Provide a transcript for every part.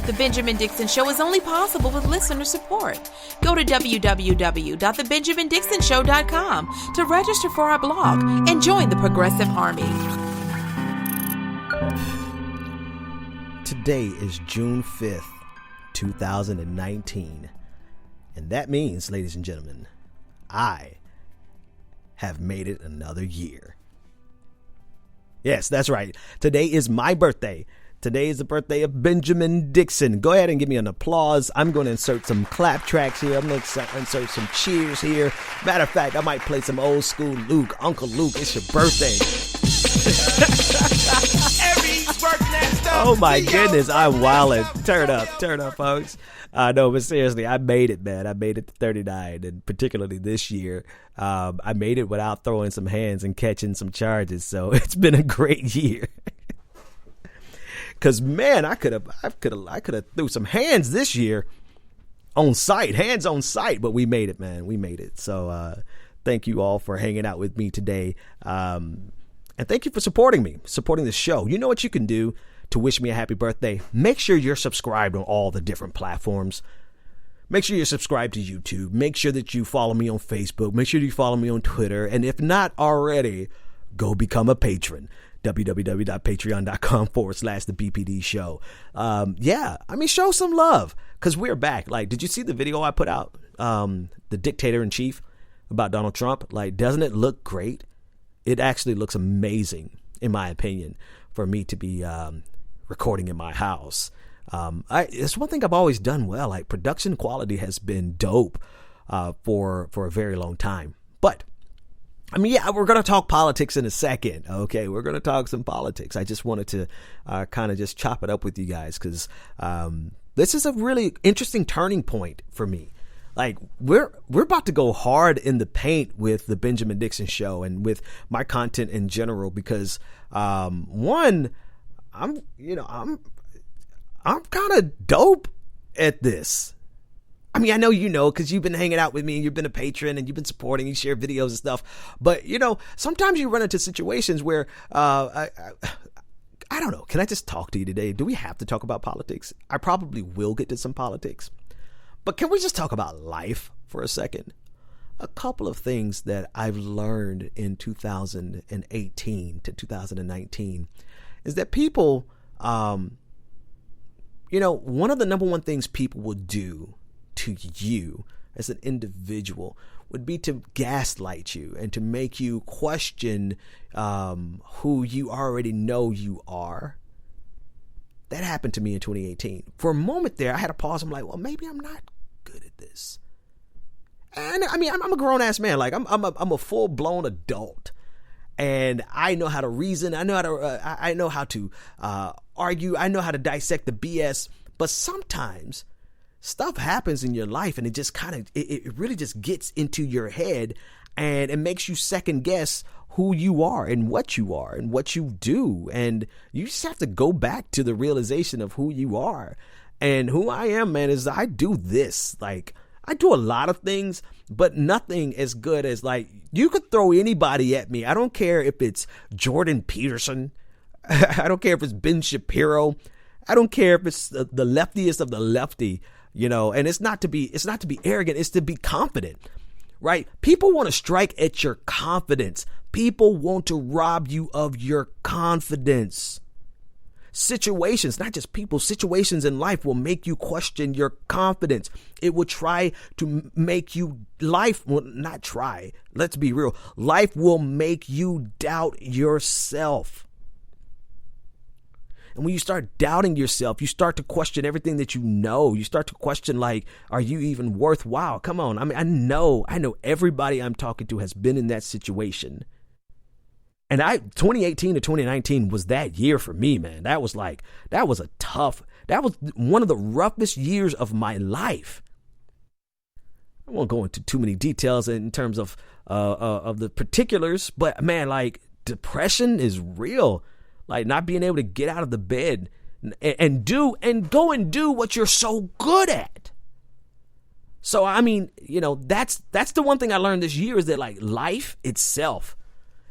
The Benjamin Dixon Show is only possible with listener support. Go to www.thebenjamindixonshow.com to register for our blog and join the Progressive Army. Today is June 5th, 2019. And that means, ladies and gentlemen, I have made it another year. Yes, that's right. Today is my birthday. Today is the birthday of Benjamin Dixon. Go ahead and give me an applause. I'm going to insert some clap tracks here. I'm going to insert some cheers here. Matter of fact, I might play some old school Luke. Uncle Luke, it's your birthday. Oh my goodness, I'm wildin'. Turn up, folks. No, but seriously, I made it, man. I made it to 39, and particularly this year, I made it without throwing some hands and catching some charges. So it's been a great year. Cause man, I could have threw some hands this year hands on site, but we made it, man. We made it. So thank you all for hanging out with me today, and thank you for supporting the show. You know what you can do to wish me a happy birthday? Make sure you're subscribed on all the different platforms. Make sure you're subscribed to YouTube. Make sure that you follow me on Facebook. Make sure you follow me on Twitter. And if not already, go become a patron. www.patreon.com/the BPD show. Show some love, because we're back. Like, did you see the video I put out? The dictator in chief about Donald Trump? Like, doesn't it look great? It actually looks amazing, in my opinion, for me to be recording in my house. It's one thing I've always done well. Like, production quality has been dope for a very long time. But we're going to talk politics in a second. Okay, we're going to talk some politics. I just wanted to kind of just chop it up with you guys, because this is a really interesting turning point for me. Like, we're about to go hard in the paint with the Benjamin Dixon Show and with my content in general, because one, I'm kind of dope at this. I mean, I know you know, because you've been hanging out with me and you've been a patron and you've been supporting, you share videos and stuff. But, sometimes you run into situations where, I don't know. Can I just talk to you today? Do we have to talk about politics? I probably will get to some politics. But can we just talk about life for a second? A couple of things that I've learned in 2018 to 2019 is that people, one of the number one things people will do to you as an individual would be to gaslight you and to make you question who you already know you are. That happened to me in 2018. For a moment there, I had a pause. I'm like, well, maybe I'm not good at this. And I mean, I'm a grown ass man. Like, I'm a full blown adult, and I know how to reason. I know how to argue. I know how to dissect the BS. But sometimes stuff happens in your life, and it just it really just gets into your head, and it makes you second guess who you are and what you do. And you just have to go back to the realization of who you are. And who I am, man, is I do this. Like, I do a lot of things, but nothing as good as, like, you could throw anybody at me. I don't care if it's Jordan Peterson. I don't care if it's Ben Shapiro. I don't care if it's the leftiest of the lefty, and it's not to be arrogant. It's to be confident, right? People want to strike at your confidence. People want to rob you of your confidence. Situations, not just people, situations in life will make you question your confidence. It will try to make you, let's be real. Life will make you doubt yourself. And when you start doubting yourself, you start to question everything that you know. You start to question, like, are you even worthwhile? Come on. I mean, I know everybody I'm talking to has been in that situation. And 2018 to 2019 was that year for me, man. That was one of the roughest years of my life. I won't go into too many details in terms of the particulars, but man, like, depression is real. Like, not being able to get out of the bed and go and do what you're so good at. So, I mean, that's the one thing I learned this year, is that, like, life itself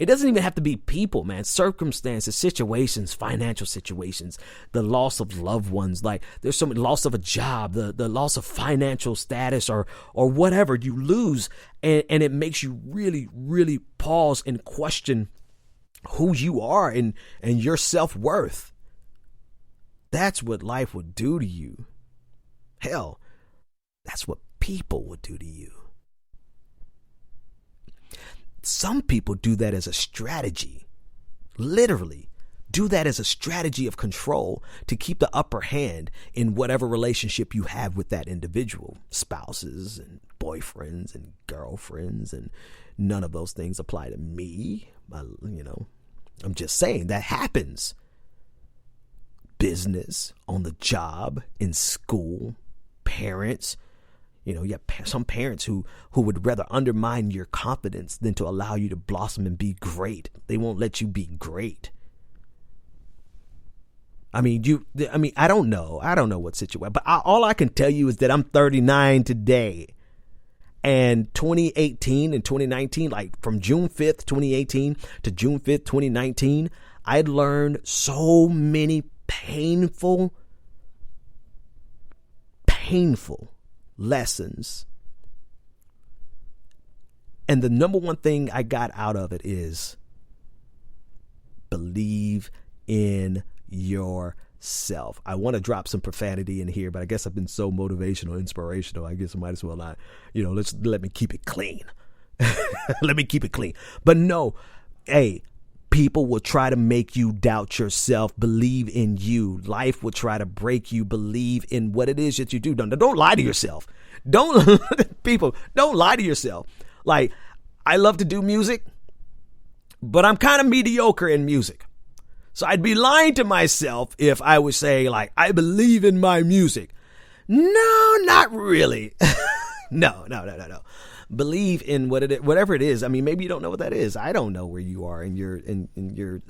It doesn't even have to be people, man. Circumstances, situations, financial situations, the loss of loved ones. Like there's some loss of a job, the loss of financial status or whatever you lose. And it makes you really, really pause and question who you are and your self-worth. That's what life would do to you. Hell, that's what people would do to you. Some people do that as a strategy, literally do that as a strategy of control to keep the upper hand in whatever relationship you have with that individual, spouses and boyfriends and girlfriends. And none of those things apply to me. I'm just saying that happens. Business, on the job, in school, parents. You have some parents who would rather undermine your confidence than to allow you to blossom and be great. They won't let you be great. I don't know. I don't know what situation, but all I can tell you is that I'm 39 today. And 2018 and 2019, like from June 5th, 2018 to June 5th, 2019, I learned so many painful lessons. And the number one thing I got out of it is believe in yourself. I want to drop some profanity in here, but I guess I've been so motivational, inspirational. I guess I might as well not, let me keep it clean. Let me keep it clean. But no, hey, people will try to make you doubt yourself. Believe in you. Life will try to break you. Believe in what it is that you do. Don't lie to yourself. Don't lie to yourself. Like, I love to do music, but I'm kind of mediocre in music. So I'd be lying to myself if I would say, like, I believe in my music. No, not really. No. Believe in whatever it is. I mean, maybe you don't know what that is. I don't know where you are in your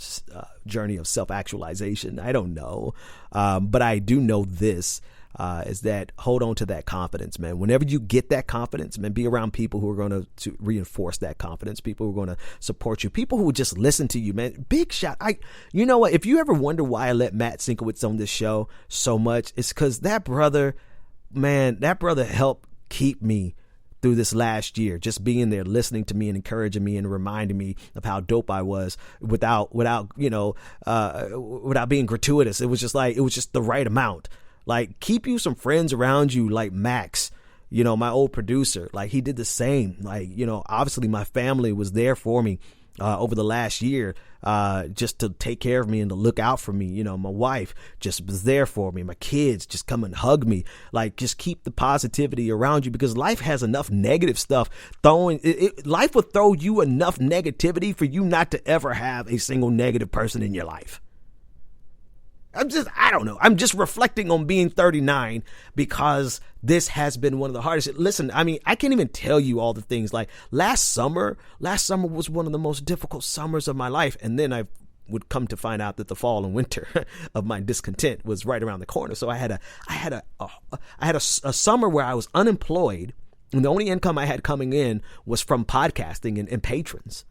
journey of self-actualization. I don't know. But I do know this, is that hold on to that confidence, man. Whenever you get that confidence, man, be around people who are going to reinforce that confidence, people who are going to support you, people who will just listen to you, man. Big shout. You know what? If you ever wonder why I let Matt Sinkowitz on this show so much, it's because that brother helped keep me through this last year, just being there, listening to me and encouraging me and reminding me of how dope I was without being gratuitous. It was just the right amount. Like, keep you some friends around you, like Max, my old producer. Like, he did the same. Like, obviously my family was there for me over the last year, just to take care of me and to look out for me. My wife just was there for me. My kids just come and hug me. Like, just keep the positivity around you, because life has enough negative stuff life will throw you enough negativity for you not to ever have a single negative person in your life. I don't know. I'm just reflecting on being 39 because this has been one of the hardest. Listen, I mean, I can't even tell you all the things. Like last summer was one of the most difficult summers of my life. And then I would come to find out that the fall and winter of my discontent was right around the corner. So I had a summer where I was unemployed, and the only income I had coming in was from podcasting and patrons,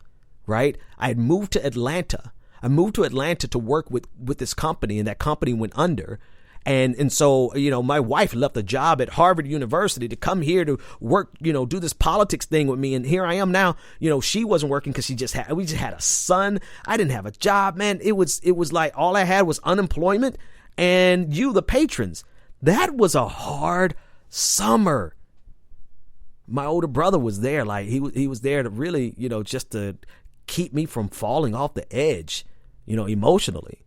right? I had moved to Atlanta. I moved to Atlanta to work with this company, and that company went under. And so, my wife left a job at Harvard University to come here to work, do this politics thing with me. And here I am now. She wasn't working because we just had a son. I didn't have a job, man. It was like all I had was unemployment and the patrons. That was a hard summer. My older brother was there. Like he was there to really, just to keep me from falling off the edge, emotionally.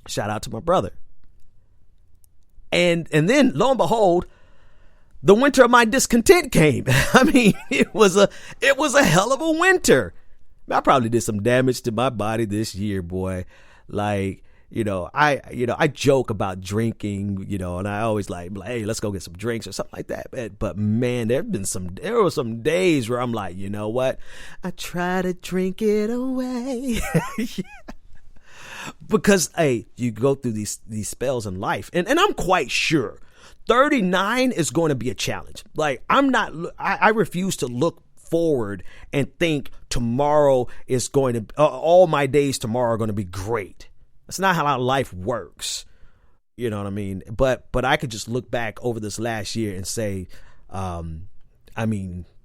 Shout out to my brother. And then lo and behold, the winter of my discontent came. I mean, it was a hell of a winter. I probably did some damage to my body this year, boy. Like, I joke about drinking, and I always like, hey, let's go get some drinks or something like that. But man, there were some days where I'm like, you know what? I try to drink it away. Because, hey, you go through these spells in life, and I'm quite sure 39 is going to be a challenge. Like, I refuse to look forward and think tomorrow is going to, all my days tomorrow are going to be great. That's not how life works. You know what I mean? But I could just look back over this last year and say,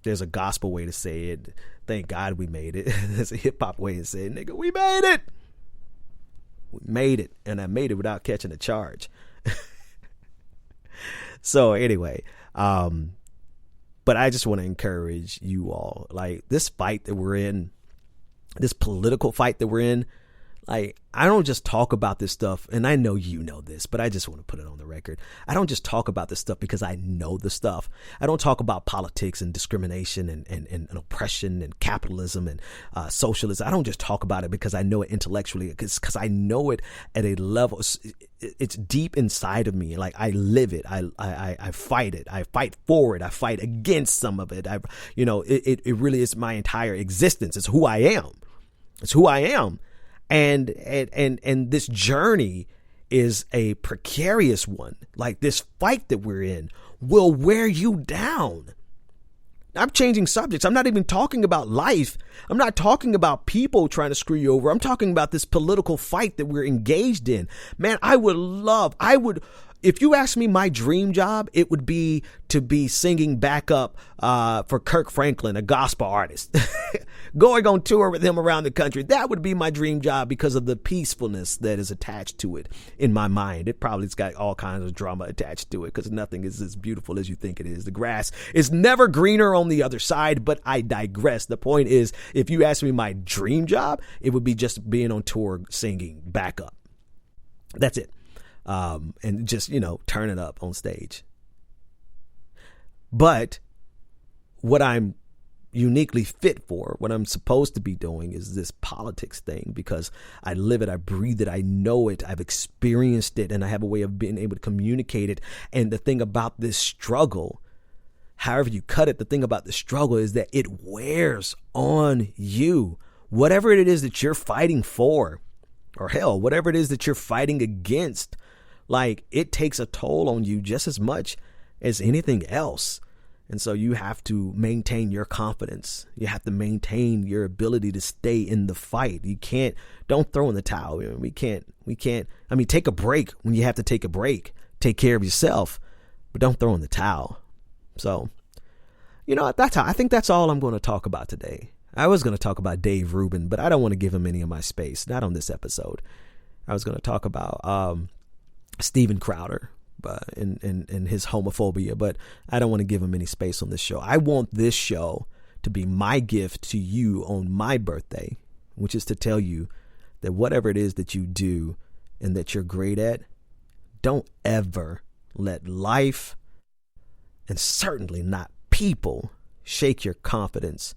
there's a gospel way to say it. Thank God we made it. There's a hip hop way to say it. Nigga, we made it. We made it. And I made it without catching a charge. So anyway, but I just want to encourage you all, like, this fight that we're in, this political fight that we're in, like, I don't just talk about this stuff, and I know you know this, but I just want to put it on the record. I don't just talk about this stuff because I know the stuff. I don't talk about politics and discrimination and oppression and capitalism and socialism. I don't just talk about it because I know it intellectually, because I know it at a level. It's deep inside of me. Like, I live it. I fight it. I fight for it. I fight against some of it. It really is my entire existence. It's who I am. It's who I am. And this journey is a precarious one. Like, this fight that we're in will wear you down. I'm changing subjects. I'm not even talking about life. I'm not talking about people trying to screw you over. I'm talking about this political fight that we're engaged in. Man, if you ask me my dream job, it would be to be singing backup for Kirk Franklin, a gospel artist, going on tour with him around the country. That would be my dream job because of the peacefulness that is attached to it in my mind. It probably's got all kinds of drama attached to it because nothing is as beautiful as you think it is. The grass is never greener on the other side, but I digress. The point is, if you ask me my dream job, it would be just being on tour singing backup. That's it. And just, turn it up on stage. But what I'm uniquely fit for, what I'm supposed to be doing, is this politics thing, because I live it, I breathe it, I know it, I've experienced it, and I have a way of being able to communicate it. And the thing about this struggle, however you cut it, the thing about the struggle is that it wears on you. Whatever it is that you're fighting for, or hell, whatever it is that you're fighting against, like, it takes a toll on you just as much as anything else. And so you have to maintain your confidence. You have to maintain your ability to stay in the fight. Don't throw in the towel. We can't, take a break when you have to take a break. Take care of yourself, but don't throw in the towel. So, I think that's all I'm going to talk about today. I was going to talk about Dave Rubin, but I don't want to give him any of my space. Not on this episode. I was going to talk about Steven Crowder and his homophobia, but I don't want to give him any space on this show. I want this show to be my gift to you on my birthday, which is to tell you that whatever it is that you do and that you're great at, don't ever let life, and certainly not people, shake your confidence.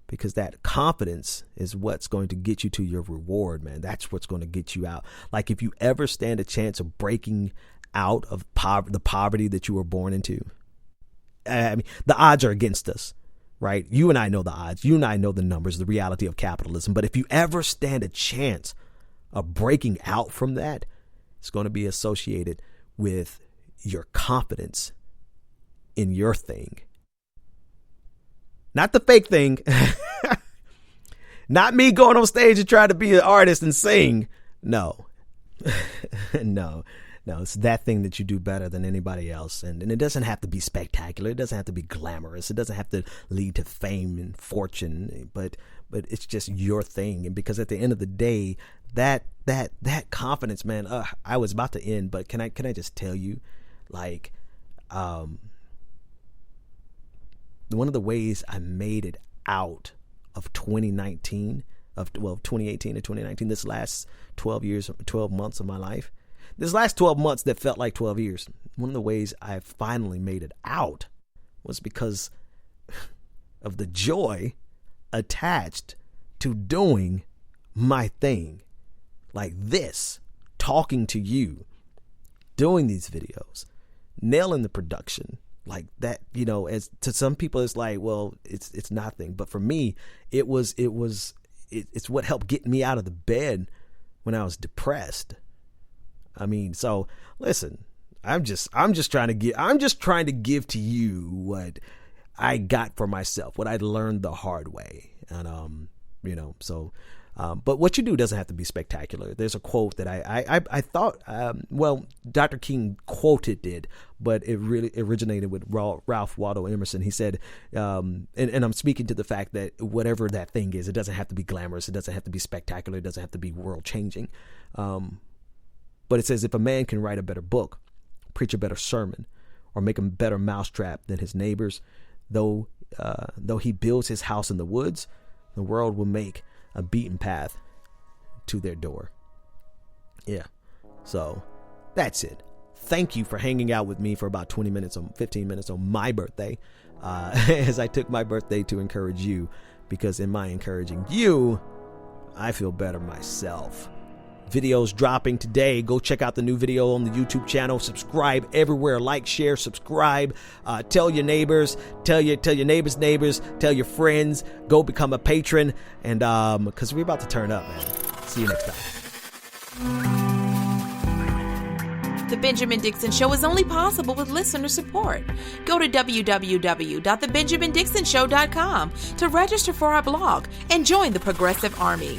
Because that confidence is what's going to get you to your reward, man. That's what's going to get you out. Like, if you ever stand a chance of breaking out of the poverty that you were born into, the odds are against us, right? You and I know the odds. You and I know the numbers, the reality of capitalism. But if you ever stand a chance of breaking out from that, it's going to be associated with your confidence in your thing. Not the fake thing. Not me going on stage and trying to be an artist and sing. No. No. It's that thing that you do better than anybody else. And it doesn't have to be spectacular. It doesn't have to be glamorous. It doesn't have to lead to fame and fortune. But it's just your thing. And because at the end of the day, that confidence, man, I was about to end, but can I just tell you, like, one of the ways I made it out of 2018 to 2019, this last 12 months of my life, this last 12 months that felt like 12 years, one of the ways I finally made it out was because of the joy attached to doing my thing, like this, talking to you, doing these videos, nailing the production. Like that, as to some people, it's like, well, it's nothing. But for me, it's what helped get me out of the bed when I was depressed. So listen, I'm just trying to give to you what I got for myself, what I learned the hard way. And, but what you do doesn't have to be spectacular. There's a quote that I thought, Dr. King quoted it, but it really originated with Ralph Waldo Emerson. He said, and I'm speaking to the fact that whatever that thing is, it doesn't have to be glamorous. It doesn't have to be spectacular. It doesn't have to be world changing. But it says, if a man can write a better book, preach a better sermon, or make a better mousetrap than his neighbors, though he builds his house in the woods, the world will make a beaten path to their door. Yeah. So that's it. Thank you for hanging out with me for about 20 minutes or 15 minutes on my birthday, as I took my birthday to encourage you, because in my encouraging you, I feel better myself. Videos dropping today. Go check out the new video on the YouTube channel. Subscribe everywhere. Like, share, subscribe. Tell your neighbors. Tell your neighbors' neighbors. Tell your friends. Go become a patron. And because we're about to turn up, man. See you next time. The Benjamin Dixon Show is only possible with listener support. Go to www.thebenjamindixonshow.com to register for our blog and join the Progressive Army.